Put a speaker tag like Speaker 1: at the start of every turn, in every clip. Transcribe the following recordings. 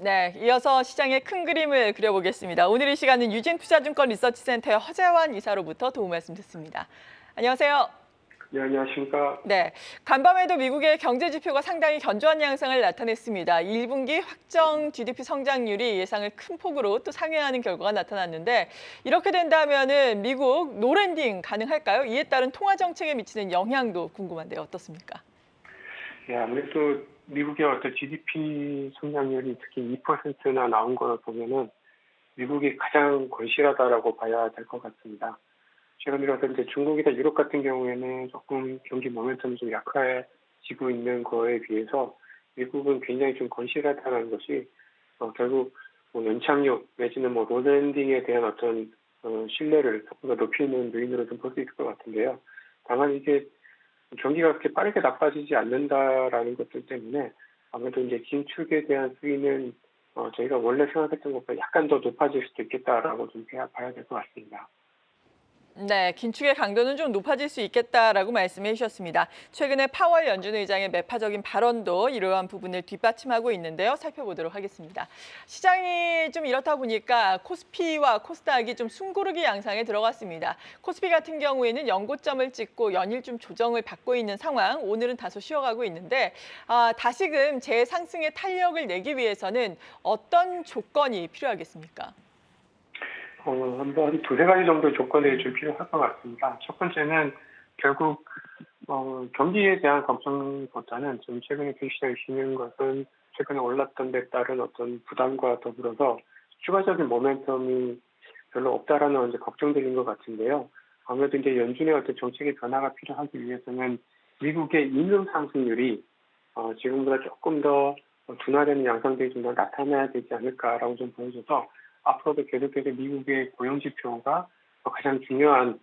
Speaker 1: 네, 이어서 시장의 큰 그림을 그려보겠습니다. 오늘 이 시간은 유진투자증권 리서치센터의 허재환 이사로부터 도움 말씀 듣습니다. 안녕하세요.
Speaker 2: 네, 안녕하십니까.
Speaker 1: 네, 간밤에도 미국의 경제 지표가 상당히 견조한 양상을 나타냈습니다. 1분기 확정 GDP 성장률이 예상을 큰 폭으로 또 상회하는 결과가 나타났는데 이렇게 된다면은 미국 노랜딩 가능할까요? 이에 따른 통화 정책에 미치는 영향도 궁금한데요. 어떻습니까?
Speaker 2: 예, 아무래도 미국의 어떤 GDP 성장률이 특히 2%나 나온 걸 보면은 미국이 가장 건실하다라고 봐야 될 것 같습니다. 최근 들어서 이제 중국이나 유럽 같은 경우에는 조금 경기 모멘텀이 좀 약해지고 있는 거에 비해서 미국은 굉장히 좀 건실하다는 것이 결국 뭐 연착륙 내지는 뭐 로드랜딩에 대한 어떤 신뢰를 조금 더 높이는 요인으로 좀 볼 수 있을 것 같은데요. 다만 이게 경기가 그렇게 빠르게 나빠지지 않는다라는 것들 때문에 아무래도 이제 긴축에 대한 수위는 저희가 원래 생각했던 것보다 약간 더 높아질 수도 있겠다라고 좀 봐야 될 것 같습니다.
Speaker 1: 네, 긴축의 강도는 좀 높아질 수 있겠다라고 말씀해 주셨습니다. 최근에 파월 연준 의장의 매파적인 발언도 이러한 부분을 뒷받침하고 있는데요. 살펴보도록 하겠습니다. 시장이 좀 이렇다 보니까 코스피와 코스닥이 좀 숨고르기 양상에 들어갔습니다. 코스피 같은 경우에는 연고점을 찍고 연일 좀 조정을 받고 있는 상황, 오늘은 다소 쉬어가고 있는데 다시금 재상승의 탄력을 내기 위해서는 어떤 조건이 필요하겠습니까?
Speaker 2: 한번 두세 가지 정도의 조건들이 좀 필요할 것 같습니다. 첫 번째는 결국 경기에 대한 걱정보다는 좀 최근에 주식시장이 쉬는 것은 최근에 올랐던 데 따른 어떤 부담과 더불어서 추가적인 모멘텀이 별로 없다라는 이제 걱정들인 것 같은데요. 아무래도 이제 연준의 어떤 정책의 변화가 필요하기 위해서는 미국의 임금 상승률이 지금보다 조금 더 둔화되는 양상들이 좀 더 나타나야 되지 않을까라고 좀 보여져서 앞으로도 계속해서 미국의 고용 지표가 가장 중요한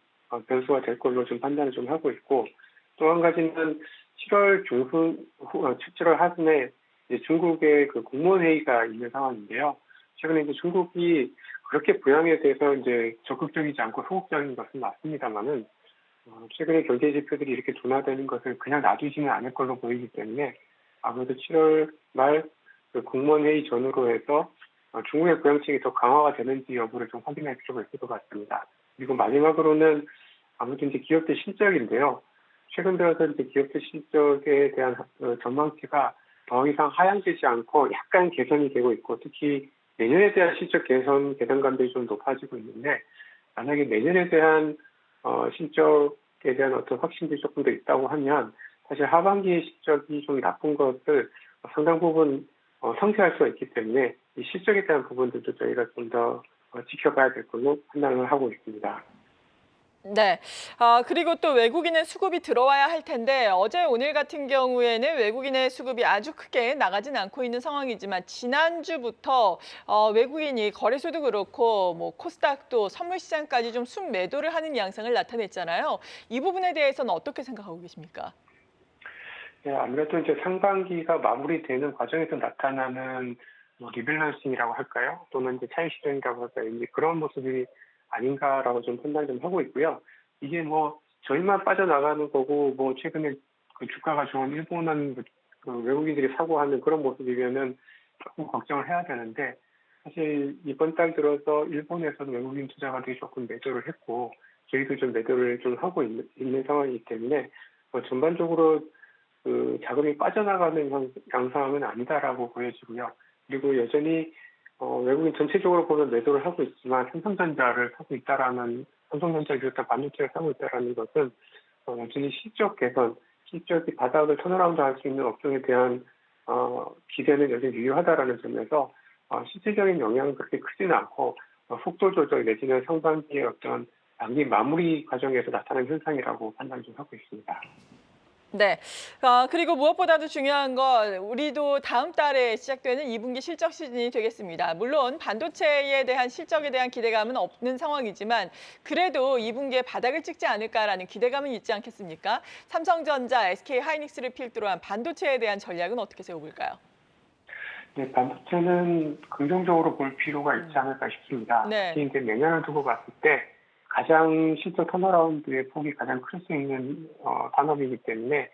Speaker 2: 변수가 될 걸로 좀 판단을 좀 하고 있고 또 한 가지는 7월 중순, 7월 하순에 이제 중국의 그 공무원 회의가 있는 상황인데요. 최근에 이제 중국이 그렇게 부양에 대해서 이제 적극적이지 않고 소극적인 것은 맞습니다만은 최근에 경제 지표들이 이렇게 둔화되는 것을 그냥 놔두지는 않을 걸로 보이기 때문에 아무래도 7월 말 그 공무원 회의 전후로 해서 중국의 부양책이 더 강화가 되는지 여부를 좀 확인할 필요가 있을 것 같습니다. 그리고 마지막으로는 아무튼 이제 기업들 실적인데요. 최근 들어서 이제 기업들 실적에 대한 전망치가 더 이상 하향되지 않고 약간 개선이 되고 있고 특히 내년에 대한 실적 개선감들이 좀 높아지고 있는데 만약에 내년에 대한 실적에 대한 어떤 확신들이 조금 더 있다고 하면 사실 하반기의 실적이 좀 나쁜 것을 상당 부분 상쇄할 수가 있기 때문에 이 실적에 대한 부분들도 저희가 좀 더 지켜봐야 될 걸로 판단을 하고 있습니다.
Speaker 1: 네. 그리고 또 외국인의 수급이 들어와야 할 텐데 어제 오늘 같은 경우에는 외국인의 수급이 아주 크게 나가진 않고 있는 상황이지만 지난주부터 외국인이 거래소도 그렇고 뭐 코스닥도 선물 시장까지 좀 순매도를 하는 양상을 나타냈잖아요. 이 부분에 대해서는 어떻게 생각하고 계십니까?
Speaker 2: 네, 아무래도 이제 상반기가 마무리되는 과정에서 나타나는 뭐 리밸런싱이라고 할까요? 또는 이제 차익 실현이라고 할까요? 이제 그런 모습이 아닌가라고 좀 판단 좀 하고 있고요. 이게 뭐 저희만 빠져나가는 거고 뭐 최근에 그 주가가 좋은 일본은 그 외국인들이 사고 하는 그런 모습이면은 조금 걱정을 해야 되는데 사실 이번 달 들어서 일본에서도 외국인 투자가들이 조금 매도를 했고 저희도 좀 매도를 좀 하고 있는 상황이기 때문에 뭐 전반적으로 그 자금이 빠져나가는 양상은 아니다라고 보여지고요. 그리고 여전히 외국인 전체적으로 보면 매도를 하고 있지만 삼성전자를 사고 있다라는 삼성전자를 비롯한 반도체를 사고 있다라는 것은 여전히 실적 개선, 실적이 바닥을 턴어라운드 할 수 있는 업종에 대한 기대는 여전히 유효하다라는 점에서 실질적인 영향은 그렇게 크지는 않고 속도 조절 내지는 상반기의 어떤 단기 마무리 과정에서 나타나는 현상이라고 판단 좀 하고 있습니다.
Speaker 1: 네. 그리고 무엇보다도 중요한 건 우리도 다음 달에 시작되는 2분기 실적 시즌이 되겠습니다. 물론 반도체에 대한 실적에 대한 기대감은 없는 상황이지만 그래도 2분기에 바닥을 찍지 않을까라는 기대감은 있지 않겠습니까? 삼성전자, SK하이닉스를 필두로 한 반도체에 대한 전략은 어떻게 세워볼까요?
Speaker 2: 네, 반도체는 긍정적으로 볼 필요가 있지 않을까 싶습니다.
Speaker 1: 네.
Speaker 2: 특히 이제 내년을 두고 봤을 때 가장 실적 턴어라운드의 폭이 가장 클 수 있는 산업이기 때문에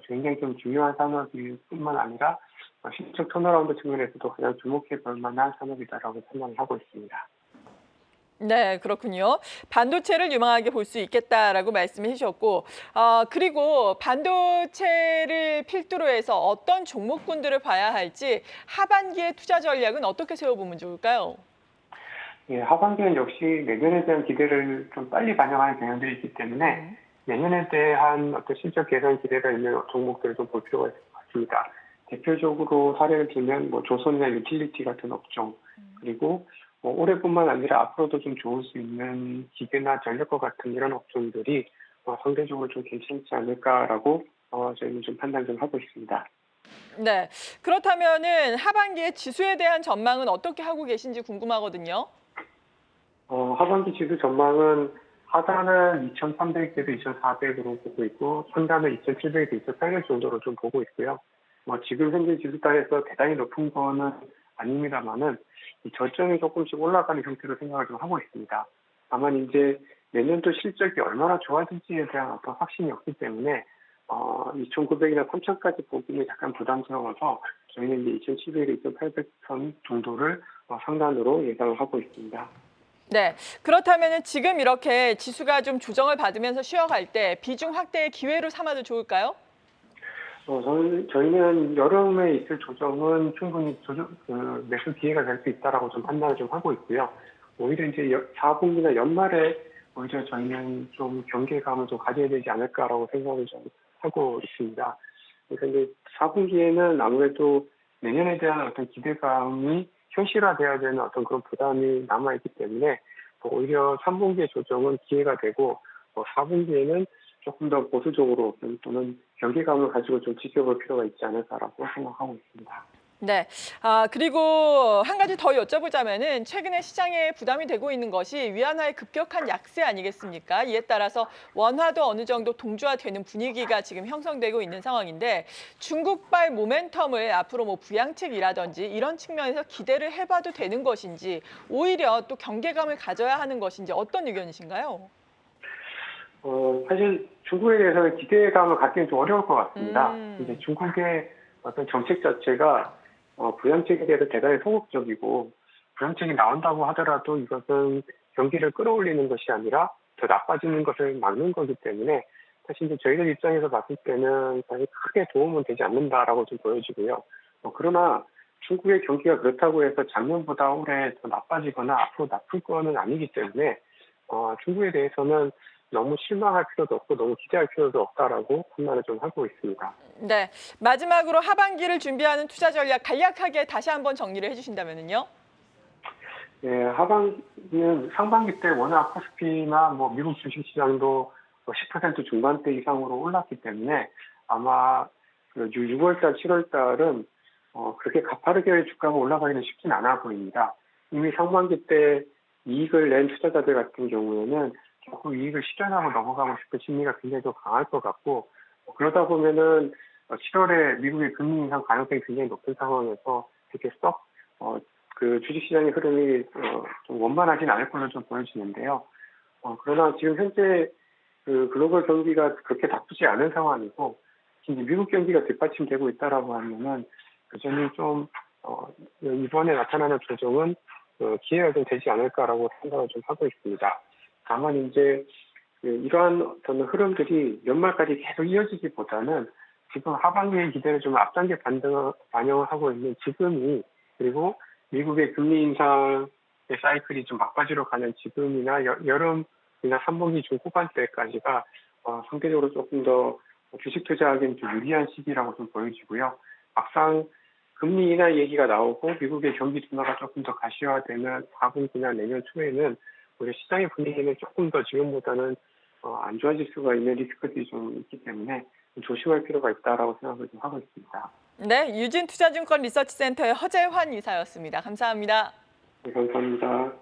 Speaker 2: 굉장히 좀 중요한 산업일 뿐만 아니라 실적 턴어라운드 측면에서도 가장 주목해 볼 만한 산업이다라고 판단을 하고 있습니다.
Speaker 1: 네, 그렇군요. 반도체를 유망하게 볼 수 있겠다라고 말씀해 주셨고, 그리고 반도체를 필두로 해서 어떤 종목군들을 봐야 할지 하반기의 투자 전략은 어떻게 세워보면 좋을까요?
Speaker 2: 예, 하반기는 역시 내년에 대한 기대를 좀 빨리 반영하는 경향들이 있기 때문에 내년에 대한 어떤 실적 개선 기대가 있는 종목들을 좀 볼 필요가 있을 것 같습니다. 대표적으로 사례를 들면 뭐 조선이나 유틸리티 같은 업종, 그리고 올해뿐만 아니라 앞으로도 좀 좋을 수 있는 기계나 전력과 같은 이런 업종들이 상대적으로 좀 괜찮지 않을까라고 저희는 좀 판단 좀 하고 있습니다.
Speaker 1: 네, 그렇다면은 하반기에 지수에 대한 전망은 어떻게 하고 계신지 궁금하거든요.
Speaker 2: 하반기 지수 전망은 하단은 2,300에서 2,400으로 보고 있고 상단은 2,700에서 2,800 정도로 좀 보고 있고요. 지금 현재 지수단에서 대단히 높은 거는 아닙니다만은 이 저점이 조금씩 올라가는 형태로 생각을 좀 하고 있습니다. 다만 이제 내년도 실적이 얼마나 좋아질지에 대한 어떤 확신이 없기 때문에 2,900이나 3,000까지 보기는 약간 부담스러워서 저희는 이제 2,700에서 2,800선 정도를 상단으로 예상을 하고 있습니다.
Speaker 1: 네, 그렇다면은 지금 이렇게 지수가 좀 조정을 받으면서 쉬어갈 때 비중 확대의 기회로 삼아도 좋을까요?
Speaker 2: 저희는 여름에 있을 조정은 충분히 매수 기회가 될 수 있다라고 좀 판단을 좀 하고 있고요. 오히려 이제 4분기나 연말에 오히려 저희는 좀 경계감을 좀 가져야 되지 않을까라고 생각을 좀 하고 있습니다. 그래서 이제 4분기에는 아무래도 내년에 대한 어떤 기대감이 현실화돼야 되는 어떤 그런 부담이 남아있기 때문에 오히려 3분기의 조정은 기회가 되고 4분기에는 조금 더 보수적으로 또는 경계감을 가지고 좀 지켜볼 필요가 있지 않을까라고 생각하고 있습니다.
Speaker 1: 네, 그리고 한 가지 더 여쭤보자면은 최근에 시장에 부담이 되고 있는 것이 위안화의 급격한 약세 아니겠습니까? 이에 따라서 원화도 어느 정도 동조화되는 분위기가 지금 형성되고 있는 상황인데 중국발 모멘텀을 앞으로 뭐 부양책이라든지 이런 측면에서 기대를 해봐도 되는 것인지 오히려 또 경계감을 가져야 하는 것인지 어떤 의견이신가요?
Speaker 2: 사실 중국에 대해서는 기대감을 갖기는 좀 어려울 것 같습니다. 이제
Speaker 1: 음.
Speaker 2: 중국의 어떤 정책 자체가 부양책에 대해서 대단히 소극적이고 부양책이 나온다고 하더라도 이것은 경기를 끌어올리는 것이 아니라 더 나빠지는 것을 막는 거기 때문에 사실 이제 저희들 입장에서 봤을 때는 사실 크게 도움은 되지 않는다라고 좀 보여지고요. 그러나 중국의 경기가 그렇다고 해서 작년보다 올해 더 나빠지거나 앞으로 나쁠 거는 아니기 때문에 중국에 대해서는 너무 실망할 필요도 없고 너무 기대할 필요도 없다라고 판단을 좀 하고 있습니다.
Speaker 1: 네, 마지막으로 하반기를 준비하는 투자 전략 간략하게 다시 한번 정리를 해주신다면요.
Speaker 2: 예, 하반기는 상반기 때 워낙 코스피나 뭐 미국 주식시장도 10% 중반대 이상으로 올랐기 때문에 아마 6월달, 7월달은 그렇게 가파르게 주가가 올라가기는 쉽진 않아 보입니다. 이미 상반기 때 이익을 낸 투자자들 같은 경우에는 조금 이익을 실현하고 넘어가고 싶은 심리가 굉장히 더 강할 것 같고 그러다 보면은 7월에 미국의 금리 인상 가능성이 굉장히 높은 상황에서 이렇게 그 주식시장의 흐름이 좀 원만하진 않을 걸로 좀 보여지는데요. 그러나 지금 현재 그 글로벌 경기가 그렇게 나쁘지 않은 상황이고 이제 미국 경기가 뒷받침되고 있다라고 하면은 여전히 좀 이번에 나타나는 조정은 기회가 좀 되지 않을까라고 생각을 좀 하고 있습니다. 다만 이제 이러한 어떤 흐름들이 연말까지 계속 이어지기보다는 지금 하반기의 기대를 좀 앞당겨 반영을 하고 있는 지금이 그리고 미국의 금리 인상의 사이클이 좀 막바지로 가는 지금이나 여름이나 3분기 중후반대까지가 상대적으로 조금 더 주식 투자하기엔 좀 유리한 시기라고 좀 보여지고요. 막상 금리 인하 얘기가 나오고 미국의 경기 둔화가 조금 더 가시화되는 4분기나 내년 초에는 오히려 시장의 분위기는 조금 더 지금보다는 안 좋아질 수가 있는 리스크들이 좀 있기 때문에 좀 조심할 필요가 있다라고 생각을 좀 하고 있습니다.
Speaker 1: 네, 유진 투자증권 리서치센터의 허재환 이사였습니다. 감사합니다.
Speaker 2: 네, 감사합니다.